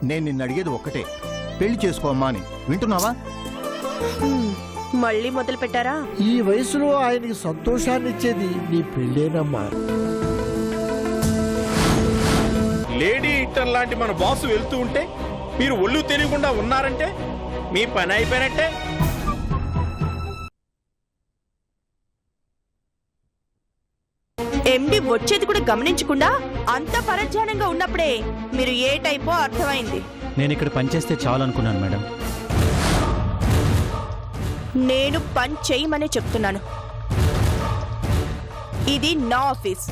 నేను నిన్ను అడిగేది ఒక్కటే, పెళ్లి చేసుకోమ్మా అని. వింటున్నావా? మళ్ళీ మొదలు పెట్టారా? ఈ వయసులో ఆయనకి సంతోషాన్ని ఇచ్చేది నీ పెళ్ళేనమ్మా. లేడీ ఇంటర్ లాంటి మన బాసు వెళ్తూ ఉంటే మీరు ఒళ్ళు తెలియకుండా ఉన్నారంటే మీ పని అయిపోయినట్టే. ఎండి వచ్చేది కూడా గమనించకుండా అంత పరధ్యానంగా ఉన్నప్పుడే మీరు ఏ టైపో అర్థమైంది. నేను ఇక్కడ పనిచేస్తే చాలు అనుకున్నాను మేడం. నేను పని చేయమనే చెప్తున్నాను. ఇది నా ఆఫీస్.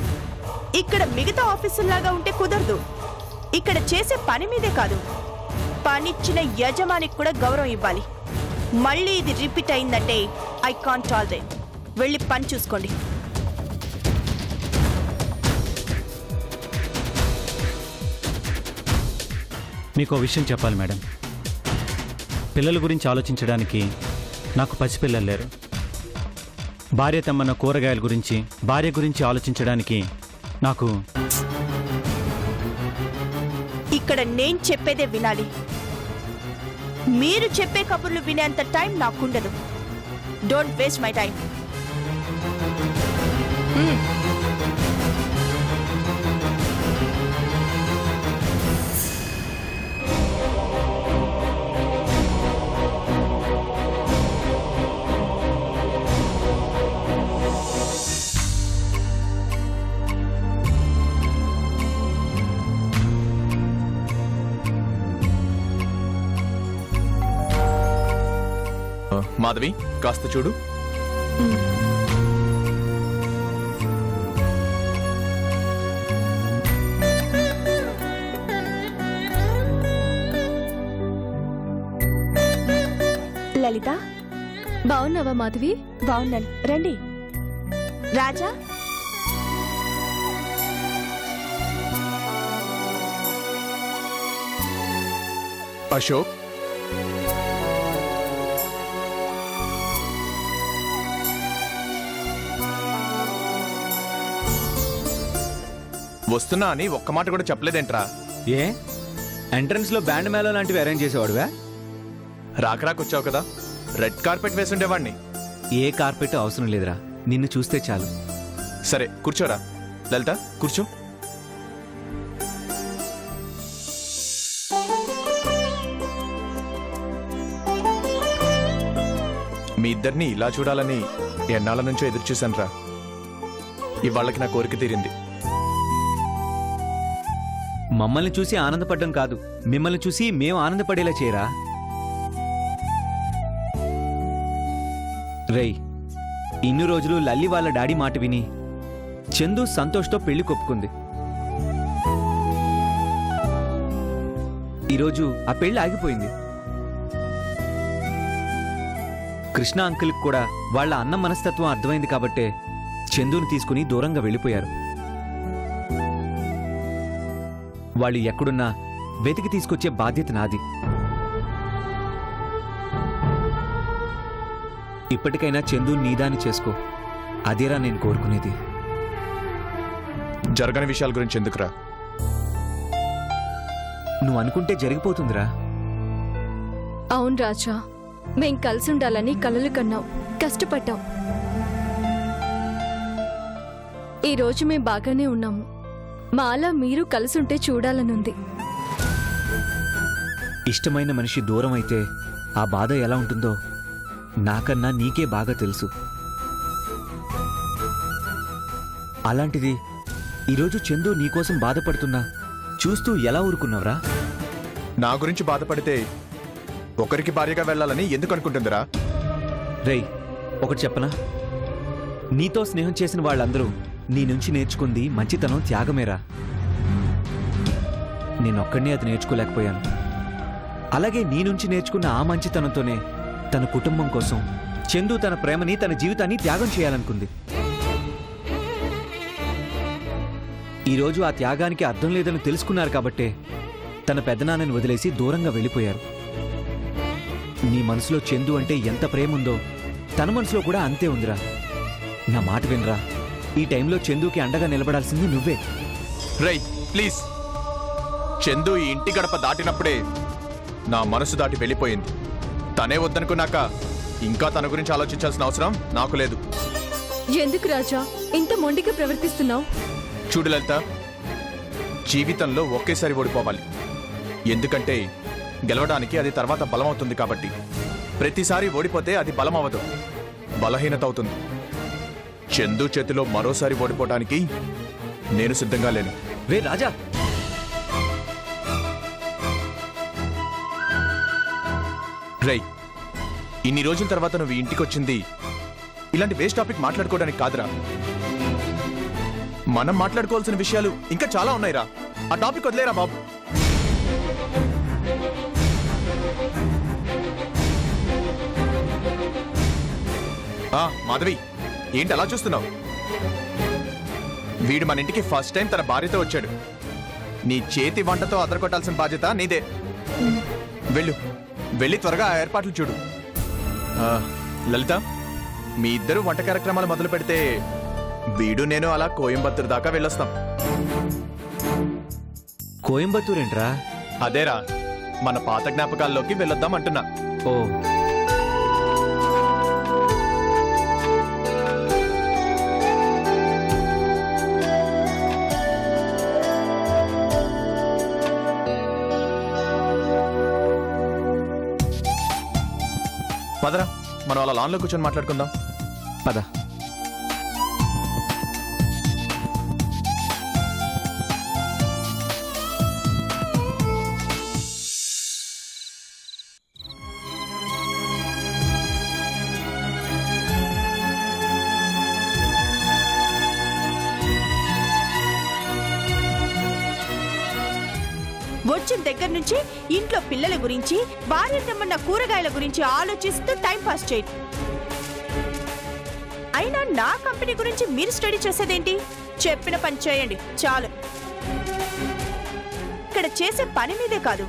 ఇక్కడ మిగతా ఆఫీసుల్లాగా ఉంటే కుదరదు. ఇక్కడ చేసే పని మీదే కాదు, పనిచ్చిన యజమానికి కూడా గౌరవం ఇవ్వాలి. మళ్ళీ ఇది రిపీట్ అయిందంటే ఐ కాంట్ టాలరేట్. వెళ్ళి పని చూసుకోండి. మీకు ఓ విషయం చెప్పాలి మేడం. పిల్లల గురించి ఆలోచించడానికి నాకు పసిపిల్లలు లేరు. భార్య తెమ్మన్న కూరగాయల గురించి, భార్య గురించి ఆలోచించడానికి నాకు... ఇక్కడ నేను చెప్పేదే వినాలి. మీరు చెప్పే కబుర్లు వినేంత టైం నాకుండదు. Don't waste my time. Madhavi, కాస్త చూడు. లలిత, బాగున్నావా మాధవి? బాగున్నాను. రండి. రాజా, అశోక్, వస్తున్నా అని ఒక్క మాట కూడా చెప్పలేదేంట్రా? ఏ ఎంట్రన్స్ లో బ్యాండ్ మేళ లాంటివి అరేంజ్ చేసేవాడువా? రాకరాకొచ్చావు కదా, రెడ్ కార్పెట్ వేసుండేవాడిని. ఏ కార్పెట్ అవసరం లేదురా, నిన్ను చూస్తే చాలు. సరే కూర్చోరా. లలిత కూర్చో. మీ ఇద్దరిని ఇలా చూడాలని ఎన్నాళ్ళ నుంచో ఎదురు చూశాను రా. ఇవాళ్ళకి నా కోరిక తీరింది. మమ్మల్ని చూసి ఆనందపడ్డం కాదు, మిమ్మల్ని చూసి మేము ఆనందపడేలా చేయరా. రేయ్, ఇన్ని రోజులు లల్లి వాళ్ళ డాడీ మాట విని చందు సంతోష్తో పెళ్లి కొప్పుకుంది. ఈరోజు ఆ పెళ్లి ఆగిపోయింది. కృష్ణ అంకుల్కి కూడా వాళ్ళ అన్న మనస్తత్వం అర్థమైంది కాబట్టే చందుని తీసుకుని దూరంగా వెళ్ళిపోయారు. వాళ్ళు ఎక్కడున్నా వెతికి తీసుకొచ్చే బాధ్యత నాది. ఇప్పటికైనా చందు నీదాని చేసుకో, అదేరా నేను కోరుకునేది. జరగని విషయాల గురించి ఎందుకురా? నువ్వు అనుకుంటే జరిగిపోతుందిరా. అవును రాజా, మేం కలిసి ఉండాలని కలలు కన్నాం, కష్టపడ్డాం. ఈరోజు మేం బాగానే ఉన్నాము. మాలా మీరు కలిసుంటే చూడాలనుంది. ఇష్టమైన మనిషి దూరం అయితే ఆ బాధ ఎలా ఉంటుందో నాకన్నా నీకే బాగా తెలుసు. అలాంటిది ఈరోజు చందు నీకోసం బాధపడుతున్నా చూస్తూ ఎలా ఊరుకున్నావురా? నా గురించి బాధపడితే ఒకరికి భార్యగా వెళ్ళాలని ఎందుకు అనుకుంటుందిరా? రేయ్, ఒకటి చెప్పనా? నీతో స్నేహం చేసిన వాళ్ళందరూ నీ నుంచి నేర్చుకుంది మంచితనం, త్యాగమేరా. నేనొక్కడినే అది నేర్చుకోలేకపోయాను. అలాగే నీ నుంచి నేర్చుకున్న ఆ మంచితనంతోనే తన కుటుంబం కోసం చందు తన ప్రేమని, తన జీవితాన్ని త్యాగం చేయాలనుకుంది. ఈరోజు ఆ త్యాగానికి అర్థం లేదని తెలుసుకున్నారు కాబట్టే తన పెద్దనాన్నని వదిలేసి దూరంగా వెళ్ళిపోయారు. నీ మనసులో చందు అంటే ఎంత ప్రేమ ఉందో తన మనసులో కూడా అంతే ఉందిరా. నా మాట వినరా, ఈ టైంలో చందుకి అండగా నిలబడాల్సింది నువ్వే. రై ప్లీజ్, చందు ఈ ఇంటి గడప దాటినప్పుడే నా మనసు దాటి వెళ్ళిపోయింది. తనే వద్దనుకున్నాక ఇంకా తన గురించి ఆలోచించాల్సిన అవసరం నాకు లేదు. ఎందుకు రాజా ఇంత మొండిగా ప్రవర్తిస్తున్నావు? చూడు లలిత, జీవితంలో ఒకేసారి ఓడిపోవాలి. ఎందుకంటే గెలవడానికి అది తర్వాత బలం అవుతుంది కాబట్టి. ప్రతిసారి ఓడిపోతే అది బలం అవ్వదు, బలహీనత అవుతుంది. చందు చేతిలో మరోసారి ఓడిపోవడానికి నేను సిద్ధంగా లేను. రే రాజా, రై, ఇన్ని రోజుల తర్వాత నువ్వు ఈ ఇంటికి వచ్చింది ఇలాంటి వేస్ట్ టాపిక్ మాట్లాడుకోవడానికి కాదురా. మనం మాట్లాడుకోవాల్సిన విషయాలు ఇంకా చాలా ఉన్నాయిరా. ఆ టాపిక్ వదిలేరా బాబు. మాధవి, ఏంటి అలా చూస్తున్నావు? వీడు మన ఇంటికి ఫస్ట్ టైం తన భార్యతో వచ్చాడు. నీ చేతి వంటతో అదరకొట్టాల్సిన బాధ్యత నీదే. వెళ్ళు, వెళ్ళి త్వరగా ఆ ఏర్పాట్లు చూడు. లలిత, మీ ఇద్దరు వంట కార్యక్రమాలు మొదలు పెడితే వీడు నేను అలా కోయంబత్తూరు దాకా వెళ్ళొస్తాం. కోయంబత్తూర్ ఏంట్రా? అదేరా, మన పాత జ్ఞాపకాల్లోకి వెళ్ళొద్దాం అంటున్నా. ఓ, పదరా, మనం అలా లాన్లో కూర్చొని మాట్లాడుకుందాం. పద. వచ్చిన దగ్గర నుంచి ఇంట్లో పిల్లల గురించి, భార్య తెమ్మన్న కూరగాయల గురించి ఆలోచిస్తూ టైం పాస్ చేయండి. అయినా నా కంపెనీ గురించి మీరు స్టడీ చేసేదేంటి? చెప్పిన పని చేయండి చాలు. ఇక్కడ చేసే పని మీదే కాదు,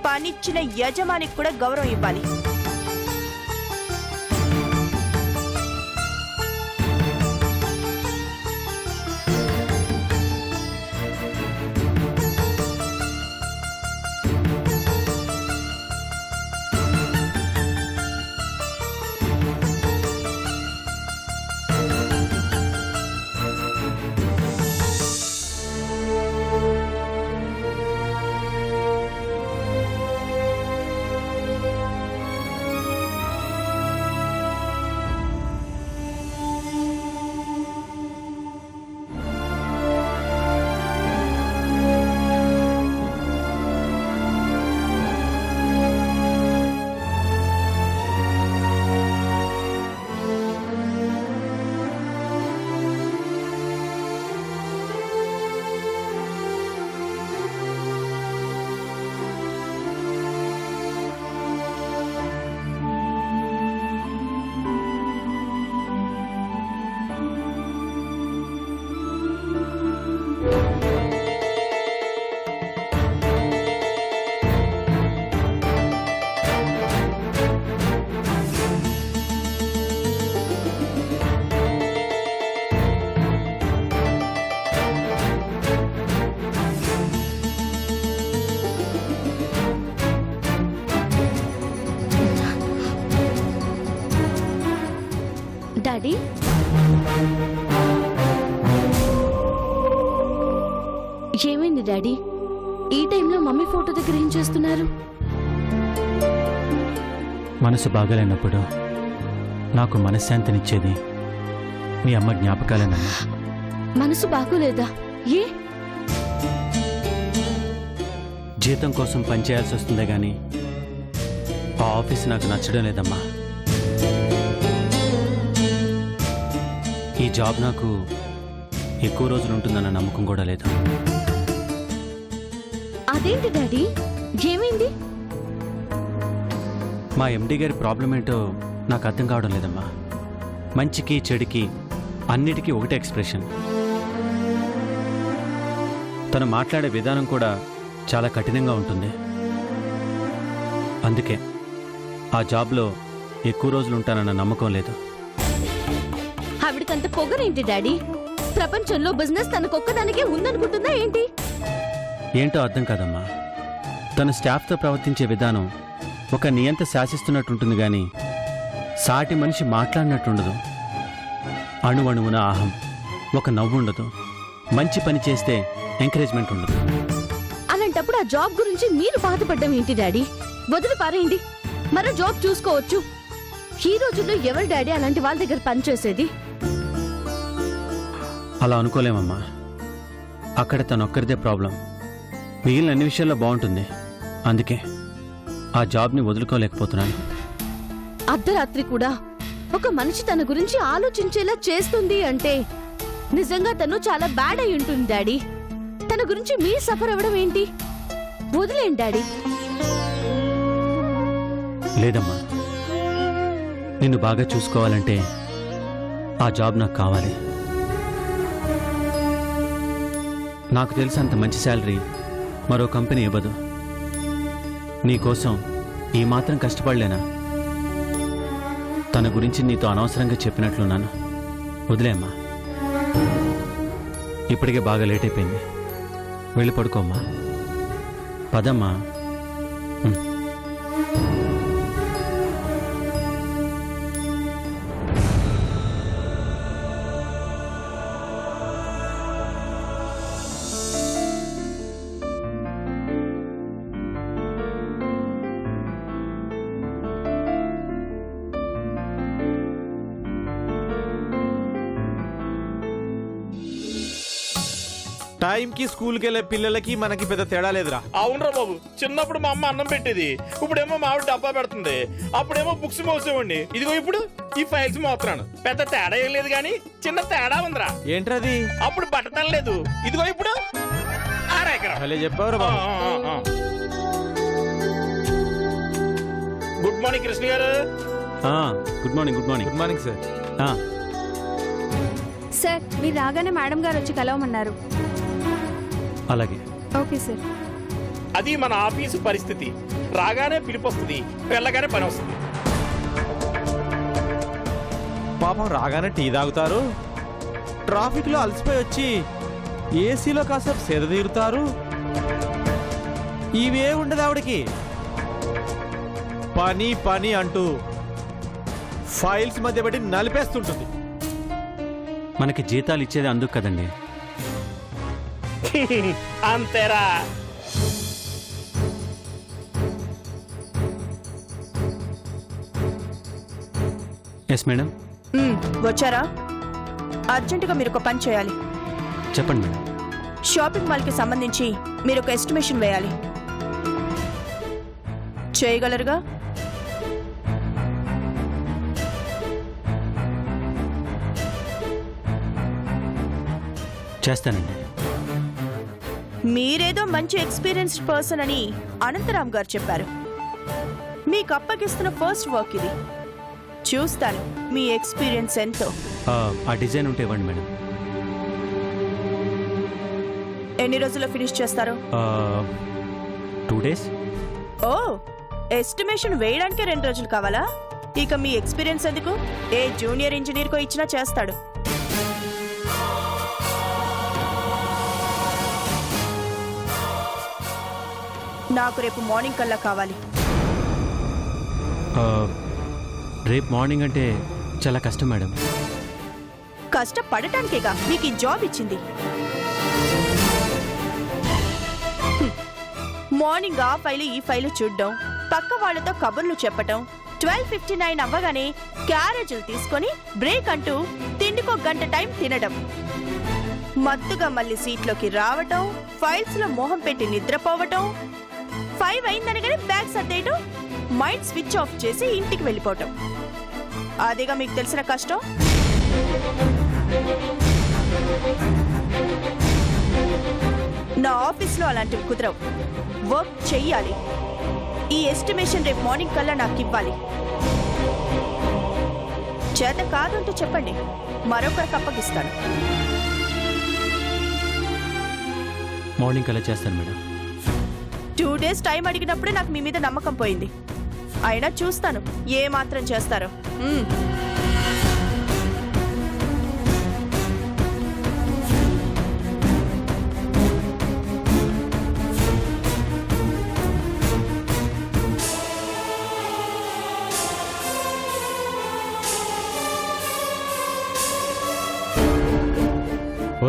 పనిచ్చిన యజమానికి కూడా గౌరవం ఇవ్వాలి. డాడీ, ఏమైంది డాడీ? ఈ టైంలో మమ్మీ ఫోటో దగ్గర ఏం చేస్తున్నారు? మనసు బాగాలేనప్పుడు నాకు మనశ్శాంతినిచ్చేది మీ అమ్మ జ్ఞాపకాలేనమ్మా. మనసు బాగోలేదా? ఏ? జీతం కోసం పనిచేయాల్సి వస్తుందే గాని ఆ ఆఫీస్ నాకు నచ్చడం లేదమ్మా. ఈ జాబ్ నాకు ఎక్కువ రోజులు ఉంటుందన్న నమ్మకం కూడా లేదు. అదేంటి డాడీ, ఏమైంది? మా ఎండి గారి ప్రాబ్లం ఏంటో నాకు అర్థం కావడం లేదమ్మా. మంచికి చెడుకి అన్నిటికీ ఒకటే ఎక్స్ప్రెషన్. తను మాట్లాడే విధానం కూడా చాలా కఠినంగా ఉంటుంది. అందుకే ఆ జాబ్లో ఎక్కువ రోజులు ఉంటానన్న నమ్మకం లేదు. ఆవిడకంత పొగరేంటి డాడీ? ప్రపంచంలో బిజినెస్ తనకొక్కదానికే ఉందనుకుంటుందా ఏంటి? ఏంటో అర్థం కాదమ్మా. తన స్టాఫ్తో ప్రవర్తించే విధానం ఒక నియంత శాసిస్తున్నట్టుంటుంది కానీ సాటి మనిషి మాట్లాడినట్టుండదు. అణువణువున ఆహం, ఒక నవ్వు ఉండదు. మంచి పని చేస్తే ఎంకరేజ్మెంట్ ఉండదు. అలాంటప్పుడు ఆ జాబ్ గురించి మీరు బాధపడ్డం ఏంటి డాడీ? వదిలి పారేయండి, మరో జాబ్ చూసుకోవచ్చు. ఈ రోజుల్లో ఎవరు డాడీ అలాంటి వాళ్ళ దగ్గర పనిచేసేది? అలా అనుకోలేమమ్మా. అక్కడ తనొక్కరిదే ప్రాబ్లం. మిగిలిన అన్ని విషయాల్లో బాగుంటుంది. అందుకే ఆ జాబ్ని వదులుకోలేకపోతున్నాను. అర్ధరాత్రి కూడా ఒక మనిషి తన గురించి ఆలోచించేలా చేస్తుంది అంటే నిజంగా తను చాలా బ్యాడ్ అయి ఉంటుంది డాడీ. తన గురించి మీరు సఫర్ అవ్వడం ఏంటి? వదిలేండి డాడీ. లేదమ్మా, నిన్ను బాగా చూసుకోవాలంటే ఆ జాబ్ నాకు కావాలి. నాకు తెలిసినంత మంచి శాలరీ మరో కంపెనీ ఇవ్వదు. నీకోసం ఈ మాత్రం కష్టపడలేనా? తన గురించి నీతో అనవసరంగా చెప్పినట్లున్నాను. వదిలేమ్మా. ఇప్పటికే బాగా లేట్ అయిపోయింది. వెళ్ళి పడుకోమ్మా. పదమ్మా. టైంకి స్కూల్కి వెళ్ళే పిల్లలకి మనకి పెద్ద తేడా లేదురా. అవునరా బాబు, చిన్నప్పుడు మా అమ్మ అన్నం పెట్టేది, ఇప్పుడేమో మా ఆవిడ డబ్బా పెడుతుంది. అప్పుడేమో బుక్స్ మోసేవండి, ఇదిగో ఇప్పుడు ఈ ఫైల్స్ మోస్తున్నాను. పెద్ద తేడా ఏం లేదు కానీ చిన్న తేడా ఉందిరా. ఏంట్రది? అప్పుడు బట్టతల లేదు, ఇదిగో ఇప్పుడు భలే చెప్పావురా బాబు. గుడ్ మార్నింగ్ కృష్ణ గారు. Good morning. Good morning. Good morning sir. Sir, మీరు రాగానే మేడం గారు వచ్చి కలవమన్నారు. అలాగే. Okay sir. అది మన ఆఫీసు పరిస్థితి. రాగానే పిలుపు వస్తుంది, వెళ్ళగానే పని వస్తుంది. పాపం రాగానే టీ తాగుతారు, ట్రాఫిక్ లో అలసిపోయి వచ్చి ఏసీలో కాసేపు సేద తీరుతారు. ఇవే ఉండదు ఆవిడకి. పని పని అంటూ ఫైల్స్ మధ్య పడి నలిపేస్తుంటుంది. మనకి జీతాలు ఇచ్చేది అందుకు కదండి. అంతేరా. Yes madam. వచ్చారా? అర్జెంటుగా మీరు ఒక పని చేయాలి. చెప్పండి మేడం. షాపింగ్ మాల్కి సంబంధించి మీరు ఒక ఎస్టిమేషన్ వేయాలి. చేయగలరుగా? చేస్తానండి. మీరేదో మంచి ఎక్స్పీరియన్స్డ్ పర్సన్ అని అనంతరాం గారు చెప్పారు. మీకు అప్పగిస్తున్న ఫస్ట్ వర్క్ ఇది. చూస్తాను మీ ఎక్స్పీరియన్స్ ఎంతో. ఆ డిజైన్ ఉంటే ఇవ్వండి మేడం. ఎన్ని రోజుల్లో ఫినిష్ చేస్తారు? 2 days. ఓ, ఎస్టిమేషన్ వేయడానికే 2 రోజులు కావాలా? ఇక మీ ఎక్స్పీరియన్స్ ఎందుకు? ఏ జూనియర్ ఇంజనీర్కో ఇచ్చినా చేస్తాడు. నాకు రేపు మార్నింగ్ కల్లా కావాలి. రేపు మార్నింగ్ అంటే చాలా కష్టం మేడం. కష్టపడటానికేగా మీకు ఈ జాబ్ ఇచ్చింది. మార్నింగ్ ఆ ఫైలు ఈ ఫైలు చూడడం, పక్క వాళ్ళతో కబుర్లు చెప్పటం, 12:59 అవ్వగానే క్యారేజీలు తీసుకొని బ్రేక్ అంటూ తిండికో గంట టైం తినడం, మత్తుగా మళ్ళీ సీట్లోకి రావటం, ఫైల్స్ లో మొహం పెట్టి నిద్రపోవటం, 5 అయిందనగానే బ్యాగ్ సర్దేయటం, మైండ్ స్విచ్ ఆఫ్ చేసి ఇంటికి వెళ్ళిపోవటం. అదేగా మీకు తెలిసిన కష్టం. నా ఆఫీస్లో అలాంటివి కుదరవు. వర్క్ చెయ్యాలి. ఈ ఎస్టిమేషన్ రేపు మార్నింగ్ కల్లా నాకు ఇవ్వాలి. చేత కాదంటూ చెప్పండి, మరొకరికి అప్పగిస్తాను. మార్నింగ్ కల్లా చేస్తాను మేడం. 2 days టైం అడిగినప్పుడే నాకు మీ మీద నమ్మకం పోయింది. అయినా చూస్తాను ఏ మాత్రం చేస్తారో.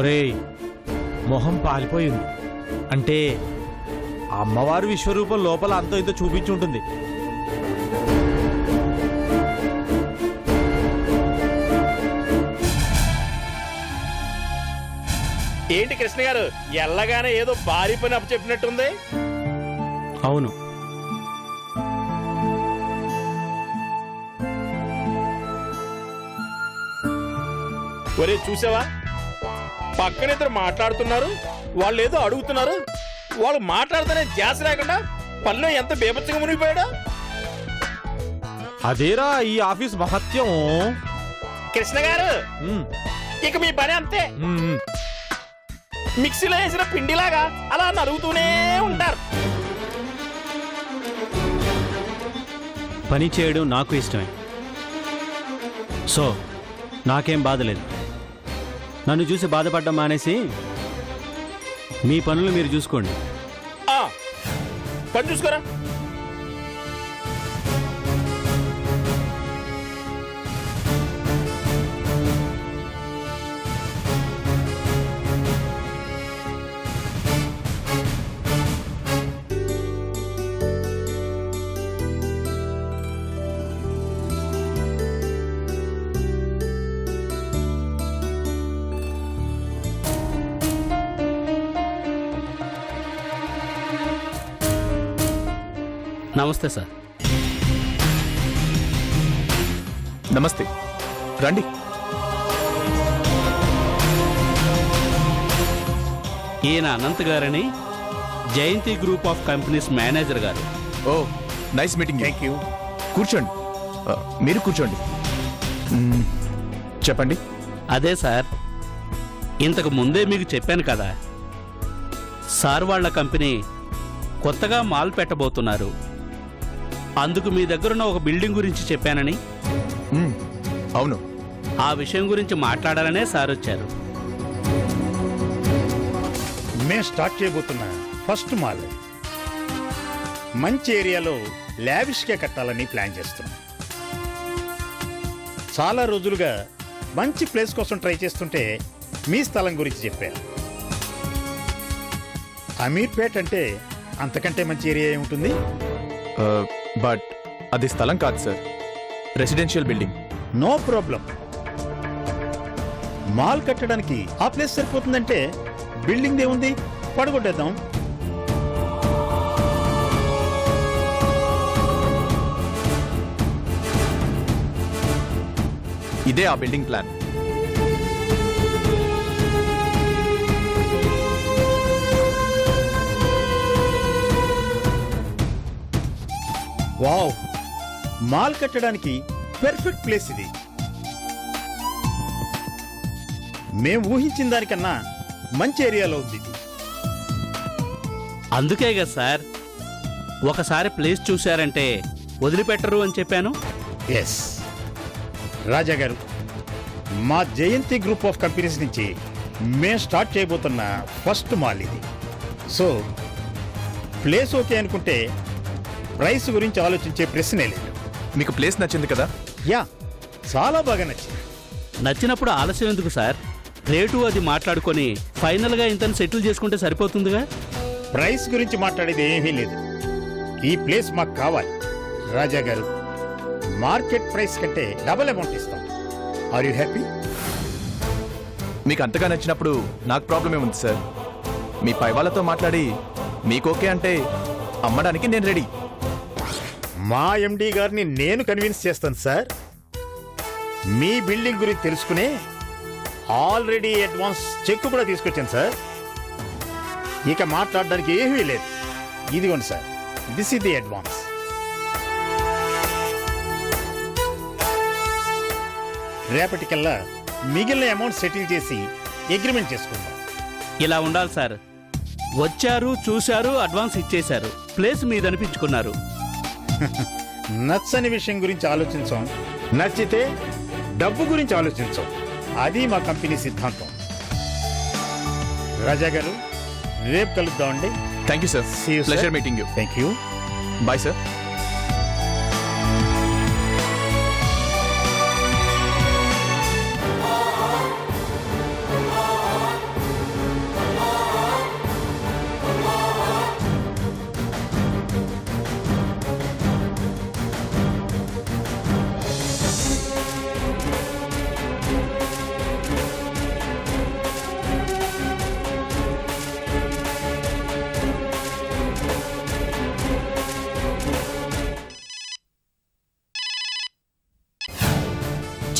ఒరేయ్ మొహం పాలిపోయింది. అంటే అమ్మవారి విశ్వరూపం లోపల అంతో ఇంతో చూపించుంటుంది. ఏంటి కృష్ణ గారు ఎల్లగానే ఏదో భారీ పని అప్పు చెప్పినట్టుంది? అవును, ఒరే చూసావా, పక్కన ఇద్దరు మాట్లాడుతున్నారు, వాళ్ళు ఏదో అడుగుతున్నారు. వాళ్ళు మాట్లాడుతూనే ధ్యాస లేకుండా పనిలో ఎంత బేభత్సంగా మునిగిపోయాడో. అదేరా ఈ ఆఫీస్ మహత్యం. కృష్ణ గారు ఉమ్, ఇక మీ పని అంతే. ఉమ్. మిక్సీలో వేసిన పిండిలాగా అలా నలుగుతూనే ఉంటారు. పని చేయడం నాకు ఇష్టమే. సో నాకేం బాధ లేదు. నన్ను చూసి బాధపడడం మానేసి మీ పనులు మీరు చూసుకోండి. ఆ, పని చూసుకోరా. నమస్తే సార్. నమస్తే, రండి. ఈయన అనంత్ గారని జయంతి గ్రూప్ ఆఫ్ కంపెనీస్ మేనేజర్ గారు. ఓ నైస్ మీటింగ్. Thank you. కూర్చోండి. మీరు కూర్చోండి. చెప్పండి. అదే సార్, ఇంతకు ముందే మీకు చెప్పాను కదా, సార్ వాళ్ళ కంపెనీ కొత్తగా మాల్ పెట్టబోతున్నారు. అందుకు మీ దగ్గరున్న ఒక బిల్డింగ్ గురించి చెప్పానని. అవును. ఆ విషయం గురించి మాట్లాడాలనే సార్ వచ్చారు. మేము స్టార్ట్ చేయబోతున్న ఫస్ట్ మాల్ మంచి ఏరియాలో లావిష్గా కట్టాలని ప్లాన్ చేస్తున్నాం. చాలా రోజులుగా మంచి ప్లేస్ కోసం ట్రై చేస్తుంటే మీ స్థలం గురించి చెప్పారు. అమీర్పేట్ అంటే అంతకంటే మంచి ఏరియా ఏముంటుంది? బట్ అది స్థలం కాదు sir, residential building. No problem. Mall కట్టడానికి ఆ ప్లేస్ సరిపోతుందంటే బిల్డింగ్ ఏముంది, పడగొట్టేద్దాం. ఇదే ఆ బిల్డింగ్ ప్లాన్. వావ్, మాల్ కట్టడానికి పెర్ఫెక్ట్ ప్లేస్ ఇది. మేము ఊహించిన దానికన్నా మంచి ఏరియాలో ఉంది ఇది. అందుకే కదా సార్, ఒకసారి ప్లేస్ చూశారంటే వదిలిపెట్టరు అని చెప్పాను. ఎస్ రాజా గారు, మా జయంతి గ్రూప్ ఆఫ్ కంపెనీస్ నుంచి మేము స్టార్ట్ చేయబోతున్న ఫస్ట్ మాల్ ఇది. సో ప్లేస్ ఓకే అనుకుంటే ప్రైస్ గురించి ఆలోచించే ప్రశ్నే లేదు. మీకు ప్లేస్ నచ్చింది కదా? యా, చాలా బాగా నచ్చింది. నచ్చినప్పుడు ఆలస్యం ఎందుకు సార్? రేటు అది మాట్లాడుకొని ఫైనల్గా ఇంతని సెటిల్ చేసుకుంటే సరిపోతుందిగా. ప్రైస్ గురించి మాట్లాడేది ఏమీ లేదు. ఈ ప్లేస్ మాకు కావాలి. రాజా గారు, మార్కెట్ ప్రైస్ కంటే డబుల్ అమౌంట్ ఇస్తాం. Are you happy? మీకు అంతగా నచ్చినప్పుడు నాకు ప్రాబ్లం ఏముంది సార్? మీ పై వాళ్ళతో మాట్లాడి మీకు ఓకే అంటే అమ్మడానికి నేను రెడీ. మా ఎండి గారిని నేను కన్విన్స్ చేస్తాను సార్. మీ బిల్డింగ్ గురించి తెలుసుకునే ఆల్రెడీ అడ్వాన్స్ చెక్ కూడా తీసుకొచ్చాను సార్. ఇక మాట్లాడడానికి ఏమీ లేదు. ఇదిగోండి sir, this is the advance. రేపటికల్లా మిగిలిన అమౌంట్ సెటిల్ చేసి అగ్రిమెంట్ చేసుకుందాం. ఇలా ఉండాలి సార్. వచ్చారు, చూశారు, అడ్వాన్స్ ఇచ్చేశారు, ప్లేస్ మీద అనిపించుకున్నారు. నచ్చని విషయం గురించి ఆలోచించాం, నచ్చితే డబ్బు గురించి ఆలోచించాం. అది మా కంపెనీ సిద్ధాంతం. రాజా గారు, రేపు కలుద్దామండి. Thank you sir. Pleasure meeting you. Thank you. Bye sir.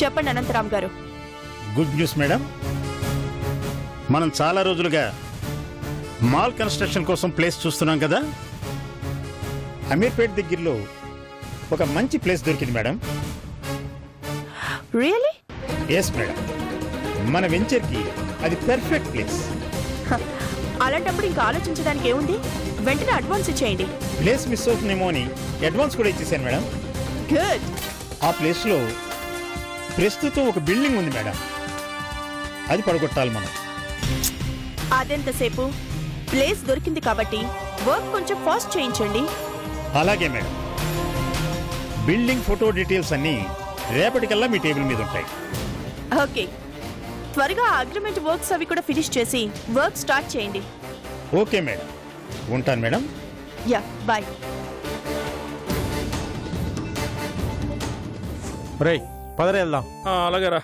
చెప్పండి అనంతరామ్ గారు. Good news madam. మనం చాలా రోజులుగా మాల్ కన్స్ట్రక్షన్ కోసం ప్లేస్ చూస్తున్నాం కదా. అమీర్పేట్ దగ్గరలో ఒక మంచి ప్లేస్ దొరికింది మేడం. రియలీ? ఎస్ మేడం, మన వెంచర్కి అది పెర్ఫెక్ట్ ప్లేస్. అలాంటప్పుడు ఇంకా ఆలోచించడానికి ఏముంది, వెంటనే అడ్వాన్స్ ఇచ్చేయండి. ప్లేస్ మిస్ అవుతుందేమో అని అడ్వాన్స్ కూడా ఇచ్చేసాను మేడం. గుడ్. ఆ ప్లేస్లో ప్రస్తుతం ఒక బిల్డింగ్ ఉంది మేడం, అది పడగొట్టాలి మనం. అదెంతసేపు? ప్లేస్ దొరికింది కాబట్టి వర్క్ కొంచెం ఫాస్ట్ చేయించండి. అలాగే మేడం, బిల్డింగ్ ఫోటో డీటెయిల్స్ అన్నీ రేపటికల్లా మీ టేబుల్ మీద ఉంటాయి. ఓకే, త్వరగా అగ్రిమెంట్ వర్క్స్ అవి కూడా ఫినిష్ చేసి వర్క్ స్టార్ట్ చేయండి. ఓకే మేడం, ఉంటాను మేడం. Yeah, bye. రేయ్ పదరే వెళ్దాం. అలాగే రా.